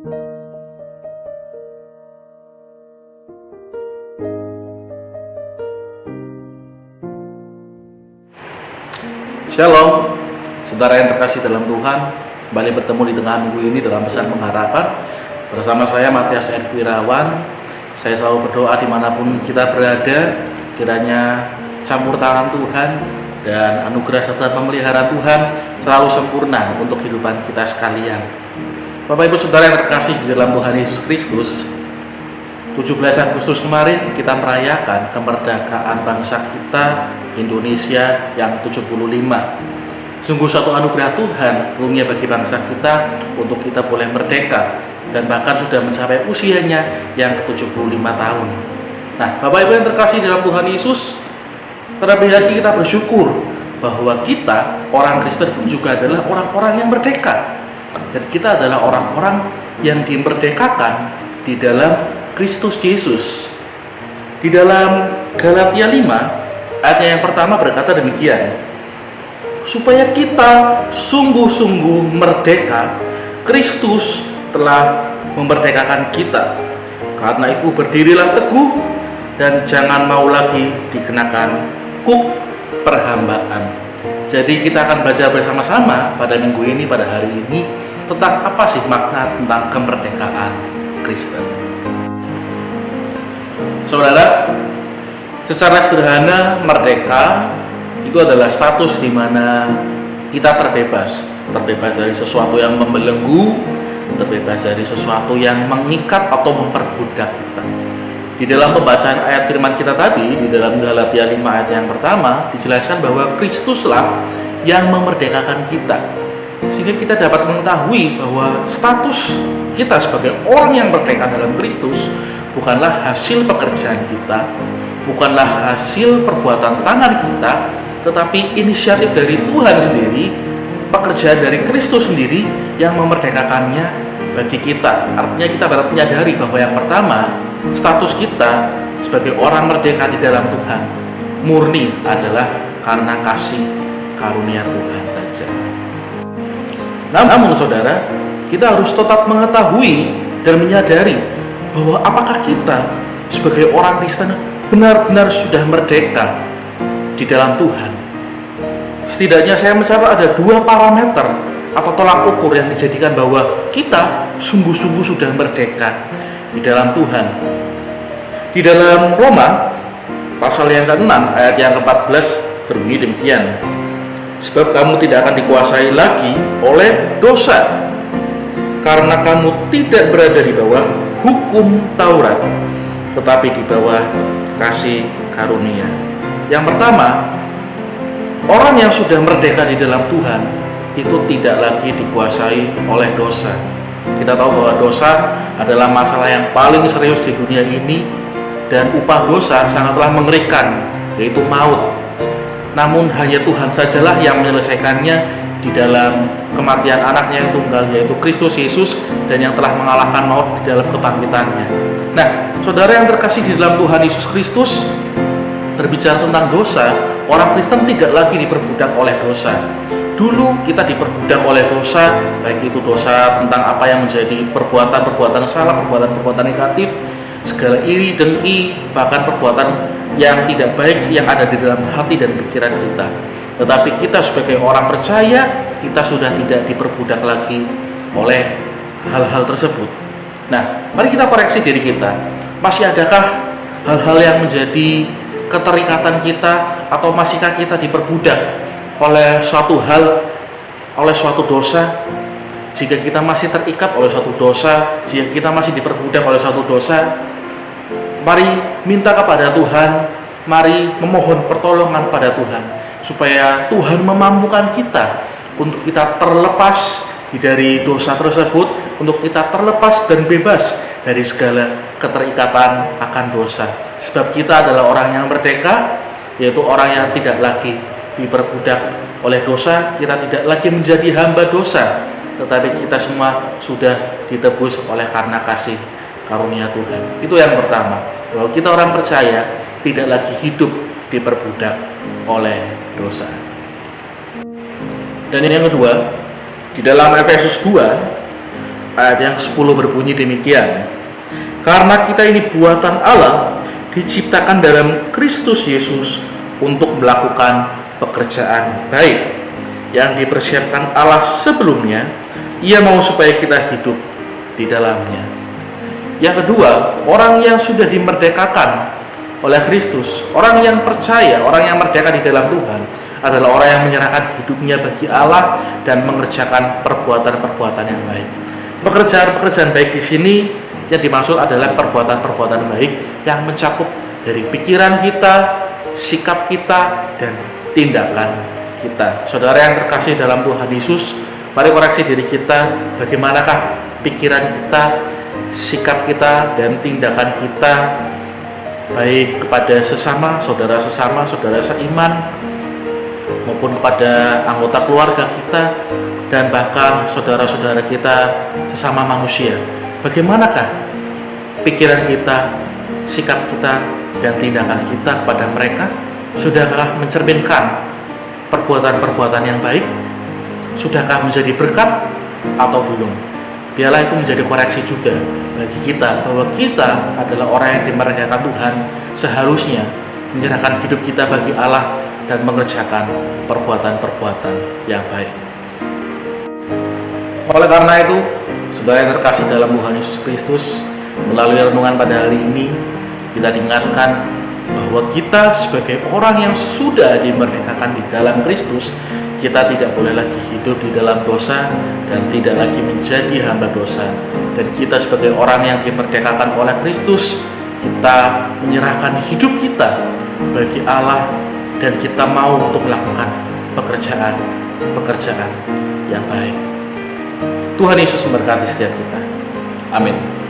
Shalom, saudara yang terkasih dalam Tuhan. Kembali bertemu di tengah minggu ini dalam pesan pengharapan bersama saya Matias R. Wirawan. Saya selalu berdoa dimanapun kita berada, kiranya campur tangan Tuhan dan anugerah serta pemeliharaan Tuhan selalu sempurna untuk kehidupan kita sekalian. Bapak Ibu Saudara yang terkasih di dalam Tuhan Yesus Kristus, 17 Agustus kemarin kita merayakan kemerdekaan bangsa kita Indonesia yang 75. Sungguh suatu anugerah Tuhan karunia bagi bangsa kita untuk kita boleh merdeka dan bahkan sudah mencapai usianya yang ke-75 tahun. Nah, Bapak Ibu yang terkasih dalam Tuhan Yesus, terlebih lagi kita bersyukur bahwa kita orang Kristen pun juga adalah orang-orang yang merdeka. Dan kita adalah orang-orang yang dimerdekakan di dalam Kristus Yesus. Di dalam Galatia 5 ayatnya yang pertama berkata demikian, supaya kita sungguh-sungguh merdeka, Kristus telah memerdekakan kita. Karena itu berdirilah teguh dan jangan mau lagi dikenakan kuk perhambaan. Jadi kita akan belajar bersama-sama pada minggu ini, pada hari ini, tentang apa sih makna tentang kemerdekaan Kristen. Saudara, secara sederhana merdeka itu adalah status di mana kita terbebas dari sesuatu yang membelenggu, terbebas dari sesuatu yang mengikat atau memperbudak kita. Di dalam pembacaan ayat firman kita tadi, di dalam Galatia 5 ayat yang pertama, dijelaskan bahwa Kristuslah yang memerdekakan kita. Sehingga kita dapat mengetahui bahwa status kita sebagai orang yang merdeka dalam Kristus bukanlah hasil pekerjaan kita, bukanlah hasil perbuatan tangan kita, tetapi inisiatif dari Tuhan sendiri, pekerjaan dari Kristus sendiri yang memerdekakannya bagi kita. Artinya kita dapat menyadari bahwa yang pertama, status kita sebagai orang merdeka di dalam Tuhan murni adalah karena kasih karunia Tuhan saja. Namun saudara, kita harus tetap mengetahui dan menyadari bahwa apakah kita sebagai orang Kristen benar-benar sudah merdeka di dalam Tuhan. Setidaknya saya mencatat ada 2 parameter atau tolak ukur yang dijadikan bahwa kita sungguh-sungguh sudah merdeka di dalam Tuhan. Di dalam Roma pasal yang ke-6 ayat yang ke-14 berbunyi demikian, sebab kamu tidak akan dikuasai lagi oleh dosa, karena kamu tidak berada di bawah hukum Taurat, tetapi di bawah kasih karunia. Yang pertama, orang yang sudah merdeka di dalam Tuhan itu tidak lagi dikuasai oleh dosa. Kita tahu bahwa dosa adalah masalah yang paling serius di dunia ini, dan upah dosa sangatlah mengerikan, yaitu maut. Namun hanya Tuhan sajalah yang menyelesaikannya di dalam kematian anaknya yang tunggal, yaitu Kristus Yesus, dan yang telah mengalahkan maut di dalam kebangkitannya. Nah, saudara yang terkasih di dalam Tuhan Yesus Kristus, berbicara tentang dosa, orang Kristen tidak lagi diperbudak oleh dosa. Dulu kita diperbudak oleh dosa, baik itu dosa tentang apa yang menjadi perbuatan-perbuatan salah, perbuatan-perbuatan negatif, segala iri, dengki, bahkan perbuatan yang tidak baik yang ada di dalam hati dan pikiran kita. Tetapi kita sebagai orang percaya, kita sudah tidak diperbudak lagi oleh hal-hal tersebut. Nah, mari kita koreksi diri kita. Masih adakah hal-hal yang menjadi keterikatan kita, atau masihkah kita diperbudak oleh suatu hal, oleh suatu dosa? Jika kita masih terikat oleh suatu dosa, jika kita masih diperbudak oleh suatu dosa, mari minta kepada Tuhan, mari memohon pertolongan pada Tuhan, supaya Tuhan memampukan kita untuk kita terlepas dari dosa tersebut, untuk kita terlepas dan bebas dari segala keterikatan akan dosa. Sebab kita adalah orang yang merdeka, yaitu orang yang tidak lagi diperbudak oleh dosa, kita tidak lagi menjadi hamba dosa, tetapi kita semua sudah ditebus oleh karena kasih karunia Tuhan. Itu yang pertama, bahwa kita orang percaya tidak lagi hidup diperbudak oleh dosa. Dan yang kedua, di dalam Efesus 2 Ayat yang ke-10 berbunyi demikian. Karena kita ini buatan Allah, diciptakan dalam Kristus Yesus untuk melakukan pekerjaan baik yang dipersiapkan Allah sebelumnya. Ia mau supaya kita hidup di dalamnya. Yang kedua, orang yang sudah dimerdekakan oleh Kristus, orang yang percaya, orang yang merdeka di dalam Tuhan adalah orang yang menyerahkan hidupnya bagi Allah dan mengerjakan perbuatan-perbuatan yang baik. Pekerjaan-pekerjaan baik di sini yang dimaksud adalah perbuatan-perbuatan baik yang mencakup dari pikiran kita, sikap kita, dan tindakan kita. Saudara yang terkasih dalam Tuhan Yesus, mari koreksi diri kita, bagaimanakah pikiran kita, sikap kita, dan tindakan kita baik kepada sesama, saudara seiman, maupun kepada anggota keluarga kita, dan bahkan saudara-saudara kita sesama manusia. Bagaimanakah pikiran kita, sikap kita, dan tindakan kita kepada mereka? Sudahkah mencerminkan perbuatan-perbuatan yang baik? Sudahkah menjadi berkat atau belum? Biarlah itu menjadi koreksi juga bagi kita, bahwa kita adalah orang yang dimerdekakan Tuhan, seharusnya menyerahkan hidup kita bagi Allah dan mengerjakan perbuatan-perbuatan yang baik. Oleh karena itu, saudara yang terkasih dalam Tuhan Yesus Kristus, melalui renungan pada hari ini kita diingatkan bahwa kita sebagai orang yang sudah dimerdekakan di dalam Kristus, kita tidak boleh lagi hidup di dalam dosa dan tidak lagi menjadi hamba dosa. Dan kita sebagai orang yang dimerdekakan oleh Kristus, kita menyerahkan hidup kita bagi Allah dan kita mau untuk melakukan pekerjaan yang baik. Tuhan Yesus memberkati setiap kita. Amin.